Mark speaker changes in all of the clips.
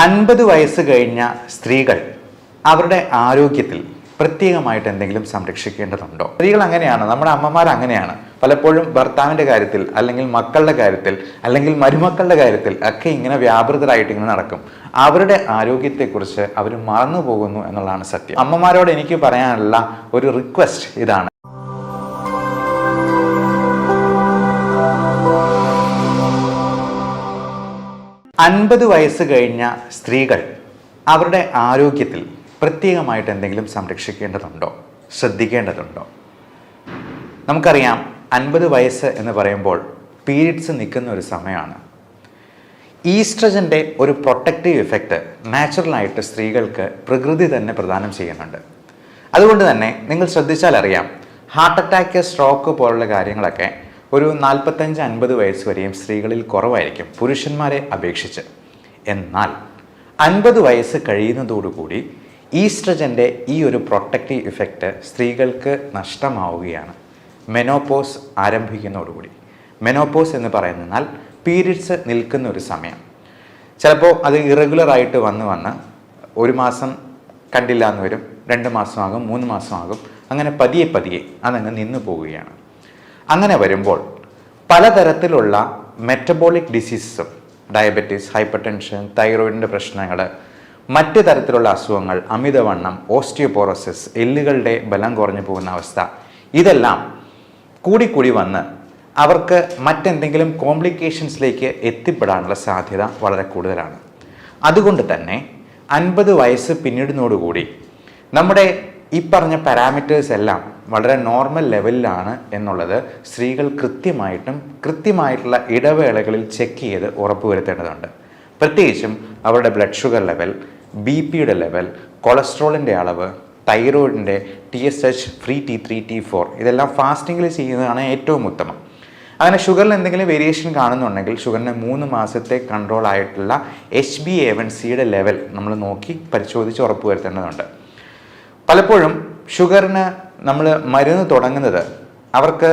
Speaker 1: 50 വയസ്സ് കഴിഞ്ഞ സ്ത്രീകൾ അവരുടെ ആരോഗ്യത്തിൽ പ്രത്യേകമായിട്ട് എന്തെങ്കിലും സംരക്ഷിക്കേണ്ടതുണ്ടോ? സ്ത്രീകൾ അങ്ങനെയാണ്, നമ്മുടെ അമ്മമാർ അങ്ങനെയാണ്. പലപ്പോഴും ഭർത്താവിൻ്റെ കാര്യത്തിൽ, അല്ലെങ്കിൽ മക്കളുടെ കാര്യത്തിൽ, അല്ലെങ്കിൽ മരുമക്കളുടെ കാര്യത്തിൽ ഒക്കെ ഇങ്ങനെ വ്യാപൃതരായിട്ട് ഇങ്ങനെ നടക്കും. അവരുടെ ആരോഗ്യത്തെക്കുറിച്ച് അവർ മറന്നു പോകുന്നു എന്നുള്ളതാണ് സത്യം. അമ്മമാരോട് എനിക്ക് പറയാനുള്ള ഒരു റിക്വസ്റ്റ് ഇതാണ്. അൻപത് വയസ്സ് കഴിഞ്ഞ സ്ത്രീകൾ അവരുടെ ആരോഗ്യത്തിൽ പ്രത്യേകമായിട്ട് എന്തെങ്കിലും സംരക്ഷിക്കേണ്ടതുണ്ടോ, ശ്രദ്ധിക്കേണ്ടതുണ്ടോ? നമുക്കറിയാം, 50 വയസ്സ് എന്ന് പറയുമ്പോൾ പീരിയഡ്സ് നിൽക്കുന്ന ഒരു സമയമാണ്. ഈസ്ട്രജൻ്റെ ഒരു പ്രൊട്ടക്റ്റീവ് ഇഫക്റ്റ് നാച്ചുറലായിട്ട് സ്ത്രീകൾക്ക് പ്രകൃതി തന്നെ പ്രദാനം ചെയ്യുന്നുണ്ട്. അതുകൊണ്ട് തന്നെ നിങ്ങൾ ശ്രദ്ധിച്ചാൽ അറിയാം, ഹാർട്ട് അറ്റാക്ക്, സ്ട്രോക്ക് പോലുള്ള കാര്യങ്ങളൊക്കെ ഒരു 45-50 വയസ്സ് വരെയും സ്ത്രീകളിൽ കുറവായിരിക്കും പുരുഷന്മാരെ അപേക്ഷിച്ച്. എന്നാൽ 50 വയസ്സ് കഴിയുന്നതോടുകൂടി ഈസ്ട്രജൻ്റെ ഈ ഒരു പ്രൊട്ടക്റ്റീവ് ഇഫക്റ്റ് സ്ത്രീകൾക്ക് നഷ്ടമാവുകയാണ്. മെനോപോസ് ആരംഭിക്കുന്നതോടുകൂടി. മെനോപോസ് എന്ന് പറയുന്നാൽ പീരിയഡ്സ് നിൽക്കുന്ന ഒരു സമയം. ചിലപ്പോൾ അത് ഇറഗുലറായിട്ട് വന്ന് 1 മാസം കണ്ടില്ല എന്ന് വരും, 2 മാസമാകും, 3 മാസമാകും, അങ്ങനെ പതിയെ അതങ്ങ് നിന്നു പോവുകയാണ്. അങ്ങനെ വരുമ്പോൾ പലതരത്തിലുള്ള മെറ്റബോളിക് ഡിസീസസും, ഡയബറ്റീസ്, ഹൈപ്പർ ടെൻഷൻ, തൈറോയിഡിൻ്റെ പ്രശ്നങ്ങൾ, മറ്റ് തരത്തിലുള്ള അസുഖങ്ങൾ, അമിതവണ്ണം, ഓസ്റ്റിയോപോറോസിസ്, എല്ലുകളുടെ ബലം കുറഞ്ഞു പോകുന്ന അവസ്ഥ, ഇതെല്ലാം കൂടി വന്ന് അവർക്ക് മറ്റെന്തെങ്കിലും കോംപ്ലിക്കേഷൻസിലേക്ക് എത്തിപ്പെടാനുള്ള സാധ്യത വളരെ കൂടുതലാണ്. അതുകൊണ്ട് തന്നെ 50 വയസ്സ് പിന്നിടുന്നതോടുകൂടി നമ്മുടെ ഈ പറഞ്ഞ പാരാമീറ്റേഴ്സ് എല്ലാം വളരെ നോർമൽ ലെവലിലാണ് എന്നുള്ളത് സ്ത്രീകൾ കൃത്യമായിട്ടുള്ള ഇടവേളകളിൽ ചെക്ക് ചെയ്ത് ഉറപ്പുവരുത്തേണ്ടതുണ്ട്. പ്രത്യേകിച്ചും അവരുടെ ബ്ലഡ് ഷുഗർ ലെവൽ, BP-യുടെ ലെവൽ, കൊളസ്ട്രോളിൻ്റെ അളവ്, തൈറോയിഡിൻ്റെ TSH, ഫ്രീ T3, T4 ഇതെല്ലാം ഫാസ്റ്റിങ്ങിൽ ചെയ്യുന്നതാണ് ഏറ്റവും ഉത്തമം. അങ്ങനെ ഷുഗറിൽ എന്തെങ്കിലും വേരിയേഷൻ കാണുന്നുണ്ടെങ്കിൽ ഷുഗറിന് 3 മാസത്തെ കൺട്രോൾ ആയിട്ടുള്ള HbA1cയുടെ ലെവൽ നമ്മൾ നോക്കി പരിശോധിച്ച് ഉറപ്പുവരുത്തേണ്ടതുണ്ട്. പലപ്പോഴും ഷുഗറിന് നമ്മൾ മരുന്ന് തുടങ്ങുന്നത് അവർക്ക്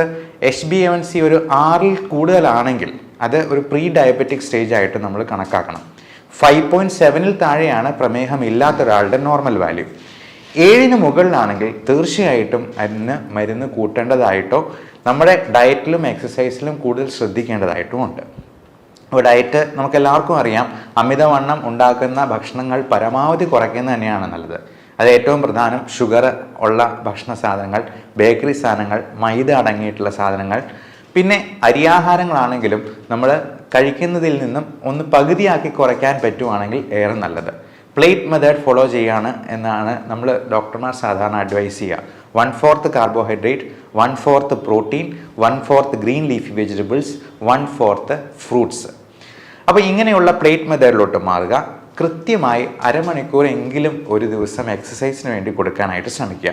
Speaker 1: HbA1c ഒരു 6-ൽ കൂടുതലാണെങ്കിൽ അത് ഒരു പ്രീ ഡയബറ്റിക് സ്റ്റേജ് ആയിട്ട് നമ്മൾ കണക്കാക്കണം. 5.7-ൽ താഴെയാണ് പ്രമേഹം ഇല്ലാത്ത ഒരാളുടെ നോർമൽ വാല്യൂ. 7-ന് മുകളിലാണെങ്കിൽ തീർച്ചയായിട്ടും അതിന് മരുന്ന് കൂട്ടേണ്ടതായിട്ടോ നമ്മുടെ ഡയറ്റിലും എക്സസൈസിലും കൂടുതൽ ശ്രദ്ധിക്കേണ്ടതായിട്ടും ഉണ്ട്. അപ്പോൾ ഡയറ്റ് നമുക്കെല്ലാവർക്കും അറിയാം, അമിതവണ്ണം ഉണ്ടാക്കുന്ന ഭക്ഷണങ്ങൾ പരമാവധി കുറയ്ക്കുന്നത് തന്നെയാണ് നല്ലത്. അത് ഏറ്റവും പ്രധാനം ഷുഗർ ഉള്ള ഭക്ഷണ സാധനങ്ങൾ, ബേക്കറി സാധനങ്ങൾ, മൈദ അടങ്ങിയിട്ടുള്ള സാധനങ്ങൾ, പിന്നെ അരിയാഹാരങ്ങളാണെങ്കിലും നമ്മൾ കഴിക്കുന്നതിൽ നിന്നും ഒന്ന് പകുതിയാക്കി കുറയ്ക്കാൻ പറ്റുവാണെങ്കിൽ ഏറെ നല്ലത്. പ്ലേറ്റ് മെത്തേഡ് ഫോളോ ചെയ്യാണ് എന്നാണ് നമ്മൾ ഡോക്ടർമാർ സാധാരണ അഡ്വൈസ് ചെയ്യുക. 1/4 carbohydrate, 1/4 protein, 1/4 green leafy vegetables, 1/4 fruits. അപ്പോൾ ഇങ്ങനെയുള്ള പ്ലേറ്റ് മെത്തേഡിലോട്ട് മാറുക. കൃത്യമായി അരമണിക്കൂറെങ്കിലും ഒരു ദിവസം എക്സസൈസിന് വേണ്ടി കൊടുക്കാനായിട്ട് ശ്രമിക്കുക.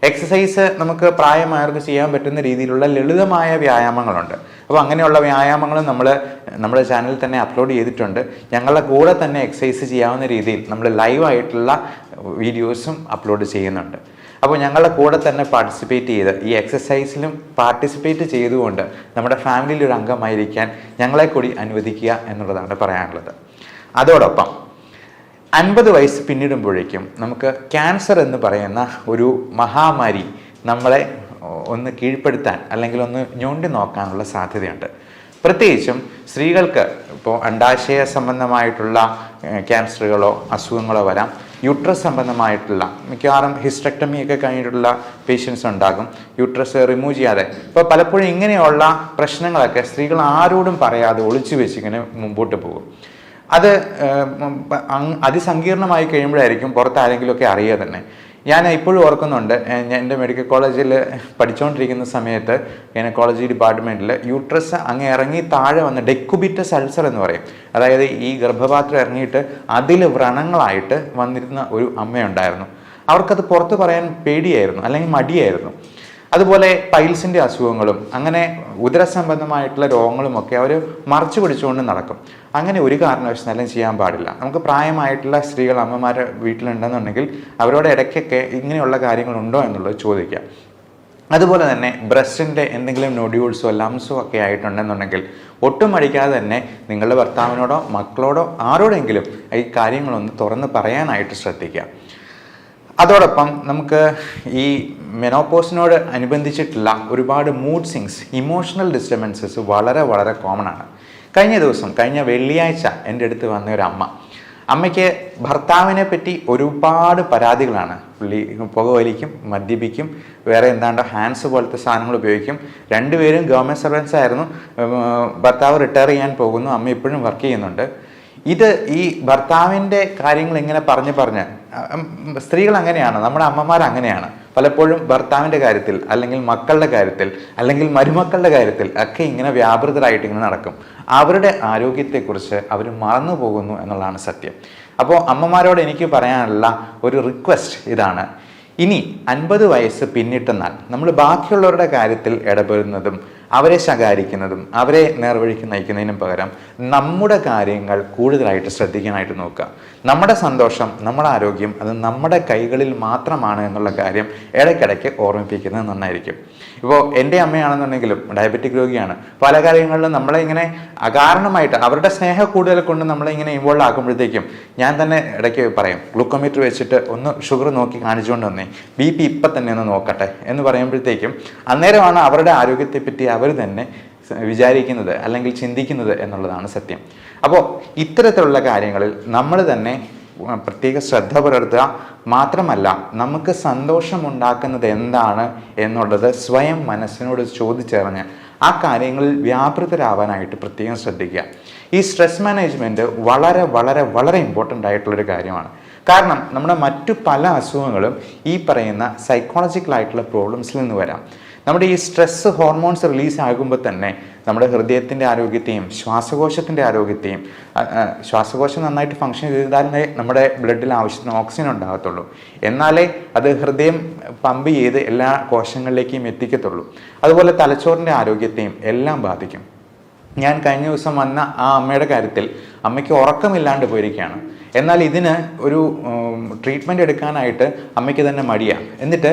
Speaker 1: എക്സസൈസ് നമുക്ക് പ്രായമായവർക്ക് ചെയ്യാൻ പറ്റുന്ന രീതിയിലുള്ള ലളിതമായ വ്യായാമങ്ങളുണ്ട്. അപ്പോൾ അങ്ങനെയുള്ള വ്യായാമങ്ങളും നമ്മൾ നമ്മുടെ ചാനലിൽ തന്നെ അപ്ലോഡ് ചെയ്തിട്ടുണ്ട്. ഞങ്ങളുടെ കൂടെ തന്നെ എക്സസൈസ് ചെയ്യാവുന്ന രീതിയിൽ നമ്മൾ ലൈവായിട്ടുള്ള വീഡിയോസും അപ്ലോഡ് ചെയ്യുന്നുണ്ട്. അപ്പോൾ ഞങ്ങളുടെ കൂടെ തന്നെ പാർട്ടിസിപ്പേറ്റ് ചെയ്ത് ഈ എക്സസൈസിലും പാർട്ടിസിപ്പേറ്റ് ചെയ്തുകൊണ്ട് നമ്മുടെ ഫാമിലിയിൽ ഒരു അംഗമായിരിക്കാൻ ഞങ്ങളെ കൂടി അനുവദിക്കുക എന്നുള്ളതാണ് പറയാനുള്ളത്. അതോടൊപ്പം 50 വയസ്സ് പിന്നിടുമ്പോഴേക്കും നമുക്ക് ക്യാൻസർ എന്ന് പറയുന്ന ഒരു മഹാമാരി നമ്മളെ ഒന്ന് കീഴ്പ്പെടുത്താൻ അല്ലെങ്കിൽ ഒന്ന് ഞൊണ്ടി നോക്കാനുള്ള സാധ്യതയുണ്ട്. പ്രത്യേകിച്ചും സ്ത്രീകൾക്ക് ഇപ്പോൾ അണ്ഡാശയ സംബന്ധമായിട്ടുള്ള ക്യാൻസറുകളോ അസുഖങ്ങളോ വരാം. യൂട്രസ് സംബന്ധമായിട്ടുള്ള മിക്കവാറും ഹിസ്റ്ററക്ടമി ഒക്കെ കഴിഞ്ഞിട്ടുള്ള പേഷ്യൻസ് ഉണ്ടാകും, യൂട്രസ് റിമൂവ് ചെയ്യാതെ. ഇപ്പോൾ പലപ്പോഴും ഇങ്ങനെയുള്ള പ്രശ്നങ്ങളൊക്കെ സ്ത്രീകൾ ആരോടും പറയാതെ ഒളിച്ചു വെച്ചിങ്ങനെ മുമ്പോട്ട് പോകും. അത് അതിസങ്കീർണമായി കഴിയുമ്പോഴായിരിക്കും പുറത്താരെങ്കിലുമൊക്കെ അറിയുക തന്നെ. ഞാൻ ഇപ്പോഴും ഓർക്കുന്നുണ്ട്, എൻ്റെ മെഡിക്കൽ കോളേജിൽ പഠിച്ചുകൊണ്ടിരിക്കുന്ന സമയത്ത് ഗൈനക്കോളജി ഡിപ്പാർട്ട്മെൻറ്റിൽ യൂട്രസ് അങ്ങ് ഇറങ്ങി താഴെ വന്ന് ഡെക്കുബിറ്റസ് അൾസർ എന്ന് പറയും, അതായത് ഈ ഗർഭപാത്രം ഇറങ്ങിയിട്ട് അതിൽ വ്രണങ്ങളായിട്ട് വന്നിരുന്ന ഒരു അമ്മയുണ്ടായിരുന്നു. അവർക്കത് പുറത്ത് പറയാൻ പേടിയായിരുന്നു, അല്ലെങ്കിൽ മടിയായിരുന്നു. അതുപോലെ പൈൽസിൻ്റെ അസുഖങ്ങളും അങ്ങനെ ഉദരസംബന്ധമായിട്ടുള്ള രോഗങ്ങളുമൊക്കെ അവർ മറച്ചു പിടിച്ചുകൊണ്ട് നടക്കും. അങ്ങനെ ഒരു കാരണവശാലും ചെയ്യാൻ പാടില്ല. നമുക്ക് പ്രായമായിട്ടുള്ള സ്ത്രീകൾ, അമ്മമാർ വീട്ടിലുണ്ടെന്നുണ്ടെങ്കിൽ അവരോട് ഇടയ്ക്കൊക്കെ ഇങ്ങനെയുള്ള കാര്യങ്ങളുണ്ടോ എന്നുള്ളത് ചോദിക്കാം. അതുപോലെ തന്നെ ബ്രസ്റ്റിൻ്റെ എന്തെങ്കിലും നൊഡ്യൂൾസോ ലംസോ ഒക്കെ ആയിട്ടുണ്ടെന്നുണ്ടെങ്കിൽ ഒട്ടും മടിക്കാതെ തന്നെ നിങ്ങളുടെ ഭർത്താവിനോടോ മക്കളോടോ ആരോടെങ്കിലും ഈ കാര്യങ്ങളൊന്ന് തുറന്ന് പറയാനായിട്ട് ശ്രദ്ധിക്കുക. അതോടൊപ്പം നമുക്ക് ഈ മെനോപോസിനോട് അനുബന്ധിച്ചിട്ടുള്ള ഒരുപാട് മൂഡ് സ്വിങ്സ്, ഇമോഷണൽ ഡിസ്റ്റർബൻസസ് വളരെ വളരെ കോമൺ ആണ്. കഴിഞ്ഞ വെള്ളിയാഴ്ച എൻ്റെ അടുത്ത് വന്ന ഒരു അമ്മയ്ക്ക് ഭർത്താവിനെ പറ്റി ഒരുപാട് പരാതികളാണ്. പുള്ളി പുകവലിക്കും, മദ്യപിക്കും, വേറെ എന്താണ്ടോ ഹാൻഡ്സ് പോലത്തെ സാധനങ്ങൾ ഉപയോഗിക്കും. രണ്ടുപേരും ഗവൺമെൻറ് സർവൻസ് ആയിരുന്നു. ഭർത്താവ് റിട്ടയർ ചെയ്യാൻ പോകുന്നു, അമ്മ ഇപ്പോഴും വർക്ക് ചെയ്യുന്നുണ്ട്. ഇത് ഈ ഭർത്താവിൻ്റെ കാര്യങ്ങൾ ഇങ്ങനെ പറഞ്ഞ് സ്ത്രീകൾ അങ്ങനെയാണ്, നമ്മുടെ അമ്മമാർ അങ്ങനെയാണ്. പലപ്പോഴും ഭർത്താവിൻ്റെ കാര്യത്തിൽ അല്ലെങ്കിൽ മക്കളുടെ കാര്യത്തിൽ അല്ലെങ്കിൽ മരുമക്കളുടെ കാര്യത്തിൽ ഒക്കെ ഇങ്ങനെ വ്യാപൃതരായിട്ട് ഇങ്ങനെ നടക്കും. അവരുടെ ആരോഗ്യത്തെക്കുറിച്ച് അവർ മറന്നു പോകുന്നു എന്നുള്ളതാണ് സത്യം. അപ്പോൾ അമ്മമാരോട് എനിക്ക് പറയാനുള്ള ഒരു റിക്വസ്റ്റ് ഇതാണ്: ഇനി 50 വയസ്സ് പിന്നിട്ടെന്നാൽ നമ്മൾ ബാക്കിയുള്ളവരുടെ കാര്യത്തിൽ ഇടപെടുന്നതും അവരെ ശകാരിക്കുന്നതും അവരെ നേർവഴിക്ക് നയിക്കുന്നതിനും പകരം നമ്മുടെ കാര്യങ്ങൾ കൂടുതലായിട്ട് ശ്രദ്ധിക്കാനായിട്ട് നോക്കുക. നമ്മുടെ സന്തോഷം, നമ്മുടെ ആരോഗ്യം അത് നമ്മുടെ കൈകളിൽ മാത്രമാണ് എന്നുള്ള കാര്യം ഇടയ്ക്കിടയ്ക്ക് ഓർമ്മിപ്പിക്കുന്നത് നന്നായിരിക്കും. ഇപ്പോൾ എൻ്റെ അമ്മയാണെന്നുണ്ടെങ്കിലും ഡയബറ്റിക് രോഗിയാണ്. പല കാര്യങ്ങളിലും നമ്മളെ ഇങ്ങനെ അകാരണമായിട്ട് അവരുടെ സ്നേഹം കൂടുതൽ കൊണ്ട് നമ്മളെ ഇങ്ങനെ ഇൻവോൾവ് ആക്കുമ്പോഴത്തേക്കും ഞാൻ തന്നെ ഇടയ്ക്ക് പറയും, ഗ്ലൂക്കോമീറ്റർ വെച്ചിട്ട് ഒന്ന് ഷുഗർ നോക്കി കാണിച്ചുകൊണ്ട് വന്നേ, BP ഇപ്പം തന്നെ ഒന്ന് നോക്കട്ടെ എന്ന് പറയുമ്പോഴത്തേക്കും അന്നേരമാണ് അവരുടെ ആരോഗ്യത്തെപ്പറ്റി അവർ തന്നെ വിചാരിക്കുന്നത് അല്ലെങ്കിൽ ചിന്തിക്കുന്നത് എന്നുള്ളതാണ് സത്യം. അപ്പോൾ ഇത്തരത്തിലുള്ള കാര്യങ്ങളിൽ നമ്മൾ തന്നെ പ്രത്യേക ശ്രദ്ധ പുലർത്തുക. മാത്രമല്ല, നമുക്ക് സന്തോഷമുണ്ടാക്കുന്നത് എന്താണ് എന്നുള്ളത് സ്വയം മനസ്സിനോട് ചോദിച്ചറിഞ്ഞ് ആ കാര്യങ്ങളിൽ വ്യാപൃതരാവാനായിട്ട് പ്രത്യേകം ശ്രദ്ധിക്കുക. ഈ സ്ട്രെസ് മാനേജ്മെൻറ്റ് വളരെ വളരെ വളരെ ഇമ്പോർട്ടൻ്റ് ആയിട്ടുള്ളൊരു കാര്യമാണ്. കാരണം നമ്മുടെ മറ്റു പല അസുഖങ്ങളും ഈ പറയുന്ന സൈക്കോളജിക്കലായിട്ടുള്ള പ്രോബ്ലംസിൽ നിന്ന് വരാം. നമ്മുടെ ഈ സ്ട്രെസ് ഹോർമോൺസ് റിലീസ് ആകുമ്പോൾ തന്നെ നമ്മുടെ ഹൃദയത്തിൻ്റെ ആരോഗ്യത്തെയും ശ്വാസകോശത്തിൻ്റെ ആരോഗ്യത്തെയും, ശ്വാസകോശം നന്നായിട്ട് ഫങ്ഷൻ ചെയ്താലേ നമ്മുടെ ബ്ലഡിൽ ആവശ്യത്തിന് ഓക്സിജൻ ഉണ്ടാകത്തുള്ളൂ. എന്നാലേ അത് ഹൃദയം പമ്പ് ചെയ്ത് എല്ലാ കോശങ്ങളിലേക്കും എത്തിക്കത്തുള്ളൂ. അതുപോലെ തലച്ചോറിൻ്റെ ആരോഗ്യത്തെയും എല്ലാം ബാധിക്കും. ഞാൻ കഴിഞ്ഞ ദിവസം വന്ന ആ അമ്മയുടെ കാര്യത്തിൽ അമ്മയ്ക്ക് ഉറക്കമില്ലാണ്ട് പോയിരിക്കുകയാണ്. എന്നാൽ ഇതിന് ഒരു ട്രീറ്റ്മെൻറ്റ് എടുക്കാനായിട്ട് അമ്മയ്ക്ക് തന്നെ മടിയാണ്. എന്നിട്ട്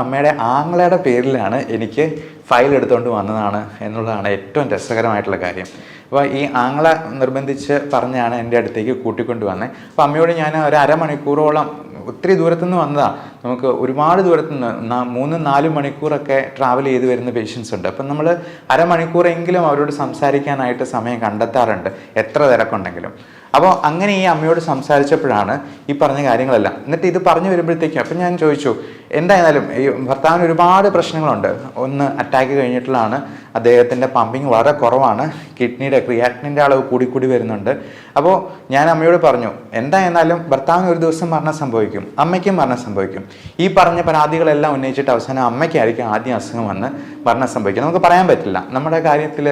Speaker 1: അമ്മയുടെ ആങ്ങളയുടെ പേരിലാണ് എനിക്ക് ഫയൽ എടുത്തുകൊണ്ട് വന്നതാണ് എന്നുള്ളതാണ് ഏറ്റവും രസകരമായിട്ടുള്ള കാര്യം. അപ്പോൾ ഈ ആങ്ങള നിർബന്ധിച്ച് പറഞ്ഞാണ് എൻ്റെ അടുത്തേക്ക് കൂട്ടിക്കൊണ്ട് വന്നത്. അപ്പോൾ അമ്മയോട് ഞാൻ ഒരു അരമണിക്കൂറോളം, ഒത്തിരി ദൂരത്തുനിന്ന് വന്നതാണ്, നമുക്ക് ഒരുപാട് ദൂരത്തുനിന്ന് 3-4 മണിക്കൂറൊക്കെ ട്രാവൽ ചെയ്ത് വരുന്ന പേഷ്യൻസ് ഉണ്ട്. അപ്പം നമ്മൾ അരമണിക്കൂറെങ്കിലും അവരോട് സംസാരിക്കാനായിട്ട് സമയം കണ്ടെത്താറുണ്ട്, എത്ര തിരക്കുണ്ടെങ്കിലും. അപ്പോൾ അങ്ങനെ ഈ അമ്മയോട് സംസാരിച്ചപ്പോഴാണ് ഈ പറഞ്ഞ കാര്യങ്ങളെല്ലാം. എന്നിട്ട് ഇത് പറഞ്ഞു വരുമ്പോഴത്തേക്കും അപ്പം ഞാൻ ചോദിച്ചു, എന്തായാലും ഈ ഭർത്താവിന് ഒരുപാട് പ്രശ്നങ്ങളുണ്ട്. ഒന്ന് അറ്റാക്ക് കഴിഞ്ഞിട്ടുള്ളതാണ്, അദ്ദേഹത്തിൻ്റെ പമ്പിങ് വളരെ കുറവാണ്, കിഡ്നിയുടെ ക്രിയാറ്റിനിൻ്റെ അളവ് കൂടി വരുന്നുണ്ട്. അപ്പോൾ ഞാൻ അമ്മയോട് പറഞ്ഞു, എന്തായിരുന്നാലും ഭർത്താവിന് ഒരു ദിവസം മരണം സംഭവിക്കും, അമ്മയ്ക്കും മരണം സംഭവിക്കും. ഈ പറഞ്ഞ പരാതികളെല്ലാം ഉന്നയിച്ചിട്ട് അവസാനം അമ്മയ്ക്കായിരിക്കും ആദ്യം അസുഖം വന്ന് മരണം സംഭവിക്കും. നമുക്ക് പറയാൻ പറ്റില്ല. നമ്മുടെ കാര്യത്തിൽ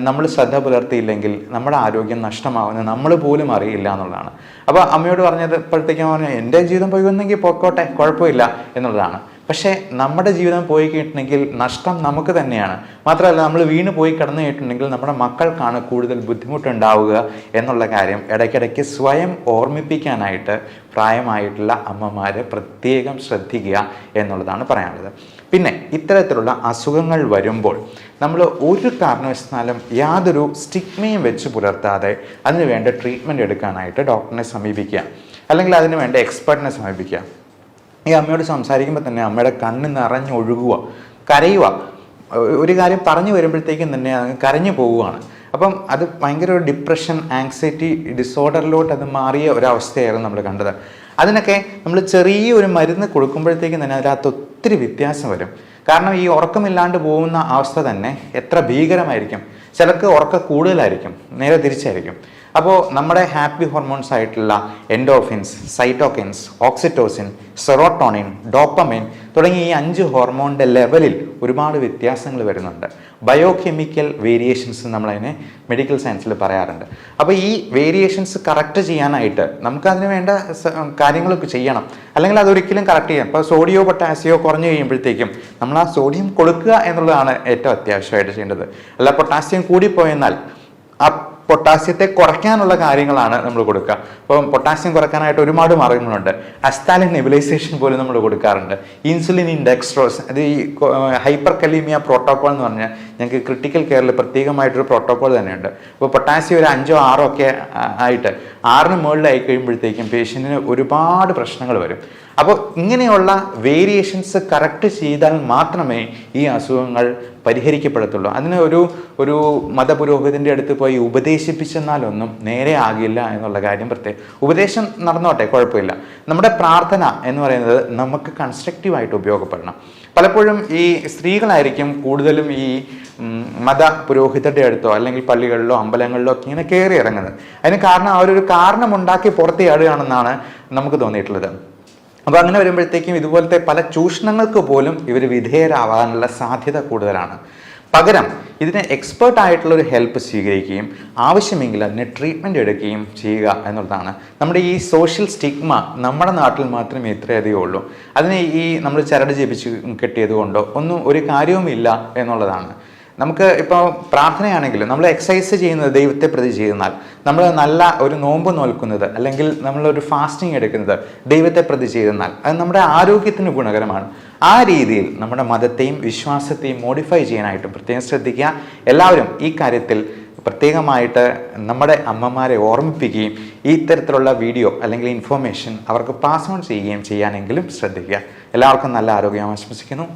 Speaker 1: നമ്മൾ ശ്രദ്ധ പുലർത്തിയില്ലെങ്കിൽ നമ്മുടെ ആരോഗ്യം നഷ്ടമാവുന്നത് നമ്മൾ പോലും അറിയില്ല എന്നുള്ളതാണ്. അപ്പോൾ അമ്മയോട് പറഞ്ഞത് ഇപ്പോഴത്തേക്കും പറഞ്ഞു, എൻ്റെ ജീവിതം പോയി വന്നെങ്കിൽ പോയിക്കോട്ടെ, കുഴപ്പമില്ല എന്നുള്ളതാണ്. പക്ഷേ നമ്മുടെ ജീവിതം പോയി കഴിഞ്ഞിട്ടുണ്ടെങ്കിൽ നഷ്ടം നമുക്ക് തന്നെയാണ്. മാത്രമല്ല, നമ്മൾ വീണ് പോയി കിടന്നു കഴിഞ്ഞിട്ടുണ്ടെങ്കിൽ നമ്മുടെ മക്കൾക്കാണ് കൂടുതൽ ബുദ്ധിമുട്ടുണ്ടാവുക എന്നുള്ള കാര്യം ഇടയ്ക്കിടയ്ക്ക് സ്വയം ഓർമ്മിപ്പിക്കാനായിട്ട് പ്രായമായിട്ടുള്ള അമ്മമാർ പ്രത്യേകം ശ്രദ്ധിക്കുക എന്നുള്ളതാണ് പറയാനുള്ളത്. പിന്നെ ഇത്തരത്തിലുള്ള അസുഖങ്ങൾ വരുമ്പോൾ നമ്മൾ ഒരു കാരണവശാലും യാതൊരു സ്റ്റിഗ്മയും വെച്ച് പുലർത്താതെ അതിന് വേണ്ട ട്രീറ്റ്മെൻറ്റ് എടുക്കാനായിട്ട് ഡോക്ടറിനെ സമീപിക്കുക, അല്ലെങ്കിൽ അതിന് വേണ്ട എക്സ്പെർട്ടിനെ സമീപിക്കുക. ഈ അമ്മയോട് സംസാരിക്കുമ്പോൾ തന്നെ അമ്മയുടെ കണ്ണ് നിറഞ്ഞൊഴുകുക, കരയുക. ഒരു കാര്യം പറഞ്ഞു വരുമ്പോഴത്തേക്കും തന്നെ കരഞ്ഞു പോവുകയാണ്. അപ്പം അത് ഭയങ്കര ഒരു ഡിപ്രഷൻ, ആങ്സൈറ്റി ഡിസോർഡറിലോട്ട് അത് മാറിയ ഒരവസ്ഥയായിരുന്നു നമ്മൾ കണ്ടത്. അതിനൊക്കെ നമ്മൾ ചെറിയൊരു മരുന്ന് കൊടുക്കുമ്പോഴത്തേക്കും തന്നെ അതിനകത്ത് ഒത്തിരി വ്യത്യാസം വരും. കാരണം ഈ ഉറക്കമില്ലാണ്ട് പോകുന്ന അവസ്ഥ തന്നെ എത്ര ഭീകരമായിരിക്കും. ചിലർക്ക് ഉറക്കം കൂടുതലായിരിക്കും, നേരെ തിരിച്ചായിരിക്കും. അപ്പോൾ നമ്മുടെ ഹാപ്പി ഹോർമോൺസ് ആയിട്ടുള്ള എൻഡോർഫിൻസ്, സൈറ്റോകിൻസ്, ഓക്സിറ്റോസിൻ, സെറോട്ടോണിൻ, ഡോപ്പമൈൻ തുടങ്ങിയ ഈ 5 ഹോർമോണിൻ്റെ ലെവലിൽ ഒരുപാട് വ്യത്യാസങ്ങൾ വരുന്നുണ്ട്. ബയോകെമിക്കൽ വേരിയേഷൻസ് നമ്മളതിനെ മെഡിക്കൽ സയൻസിൽ പറയാറുണ്ട്. അപ്പോൾ ഈ വേരിയേഷൻസ് കറക്റ്റ് ചെയ്യാനായിട്ട് നമുക്കതിന് വേണ്ട കാര്യങ്ങളൊക്കെ ചെയ്യണം, അല്ലെങ്കിൽ അതൊരിക്കലും കറക്റ്റ് ചെയ്യാം. ഇപ്പോൾ സോഡിയോ പൊട്ടാസിയോ കുറഞ്ഞു കഴിയുമ്പോഴത്തേക്കും നമ്മൾ ആ സോഡിയം കൊടുക്കുക എന്നുള്ളതാണ് ഏറ്റവും അത്യാവശ്യമായിട്ട് ചെയ്യേണ്ടത്. അല്ല പൊട്ടാസ്യം കൂടിപ്പോയെന്നാൽ ആ പൊട്ടാസ്യത്തെ കുറയ്ക്കാനുള്ള കാര്യങ്ങളാണ് നമ്മൾ കൊടുക്കുക. അപ്പം പൊട്ടാസ്യം കുറയ്ക്കാനായിട്ട് ഒരുപാട് മാർഗങ്ങളുണ്ട്. അസ്താലിൻ നെബുലൈസേഷൻ പോലും നമ്മൾ കൊടുക്കാറുണ്ട്. ഇൻസുലിൻ ഇൻഡെക്സ്ട്രോസ്, അത് ഈ ഹൈപ്പർ കലീമിയ പ്രോട്ടോകോൾ എന്ന് പറഞ്ഞാൽ ഞങ്ങൾക്ക് ക്രിട്ടിക്കൽ കെയറിൽ പ്രത്യേകമായിട്ടൊരു പ്രോട്ടോകോൾ തന്നെയുണ്ട്. അപ്പോൾ പൊട്ടാസ്യം ഒരു 5 or 6 ഒക്കെ ആയിട്ട് 6ന് മുകളിലായി കഴിയുമ്പോഴത്തേക്കും പേഷ്യൻറ്റിന് ഒരുപാട് പ്രശ്നങ്ങൾ വരും. അപ്പോൾ ഇങ്ങനെയുള്ള വേരിയേഷൻസ് കറക്റ്റ് ചെയ്താൽ മാത്രമേ ഈ അസുഖങ്ങൾ പരിഹരിക്കപ്പെടത്തുള്ളൂ. അതിന് ഒരു മതപുരോഹിതൻ്റെ അടുത്ത് പോയി ഉപദേശിപ്പിച്ചെന്നാലൊന്നും നേരെ ആകില്ല എന്നുള്ള കാര്യം പ്രത്യേകം. ഉപദേശം നടന്നോട്ടെ, കുഴപ്പമില്ല. നമ്മുടെ പ്രാർത്ഥന എന്ന് പറയുന്നത് നമുക്ക് കൺസ്ട്രക്റ്റീവായിട്ട് ഉപയോഗപ്പെടണം. പലപ്പോഴും ഈ സ്ത്രീകളായിരിക്കും കൂടുതലും ഈ മത പുരോഹിതരുടെ അടുത്തോ അല്ലെങ്കിൽ പള്ളികളിലോ അമ്പലങ്ങളിലോ ഒക്കെ ഇങ്ങനെ കയറി ഇറങ്ങുന്നത്. അതിന് കാരണം അവരൊരു കാരണമുണ്ടാക്കി പുറത്ത് ചാടുകയാണെന്നാണ് നമുക്ക് തോന്നിയിട്ടുള്ളത്. അപ്പോൾ അങ്ങനെ വരുമ്പോഴത്തേക്കും ഇതുപോലത്തെ പല ചൂഷണങ്ങൾക്ക് പോലും ഇവർ വിധേയരാവാനുള്ള സാധ്യത കൂടുതലാണ്. പകരം ഇതിന് എക്സ്പേർട്ട് ആയിട്ടുള്ള ഒരു ഹെൽപ്പ് സ്വീകരിക്കുകയും ആവശ്യമെങ്കിൽ അതിന് ട്രീറ്റ്മെൻറ്റ് എടുക്കുകയും ചെയ്യുക എന്നുള്ളതാണ്. നമ്മുടെ ഈ സോഷ്യൽ സ്റ്റിഗ്മ നമ്മുടെ നാട്ടിൽ മാത്രമേ ഇത്രയധികം ഉള്ളൂ. അതിനെ ഈ നമ്മൾ ചരട് ജപിച്ച് കെട്ടിയത് കൊണ്ടോ ഒന്നും ഒരു കാര്യവുമില്ല എന്നുള്ളതാണ്. നമുക്ക് ഇപ്പോൾ പ്രാർത്ഥനയാണെങ്കിലും നമ്മൾ എക്സസൈസ് ചെയ്യുന്നത് ദൈവത്തെ പ്രതി ചെയ്യുന്നാൽ, നമ്മൾ നല്ല ഒരു നോമ്പ് നോൽക്കുന്നത് അല്ലെങ്കിൽ നമ്മളൊരു ഫാസ്റ്റിംഗ് എടുക്കുന്നത് ദൈവത്തെ പ്രതി ചെയ്യുന്നാൽ അത് നമ്മുടെ ആരോഗ്യത്തിന് ഗുണകരമാണ്. ആ രീതിയിൽ നമ്മുടെ മതത്തെയും വിശ്വാസത്തെയും മോഡിഫൈ ചെയ്യാനായിട്ട് പ്രത്യേകം ശ്രദ്ധിക്കുക. എല്ലാവരും ഈ കാര്യത്തിൽ പ്രത്യേകമായിട്ട് നമ്മുടെ അമ്മമാരെ ഓർമ്മിപ്പിക്കുകയും ഈ തരത്തിലുള്ള വീഡിയോ അല്ലെങ്കിൽ ഇൻഫോർമേഷൻ അവർക്ക് പാസ് ഓൺ ചെയ്യുകയും ചെയ്യാനെങ്കിലും ശ്രദ്ധിക്കുക. എല്ലാവർക്കും നല്ല ആരോഗ്യം ആശംസിക്കുന്നു.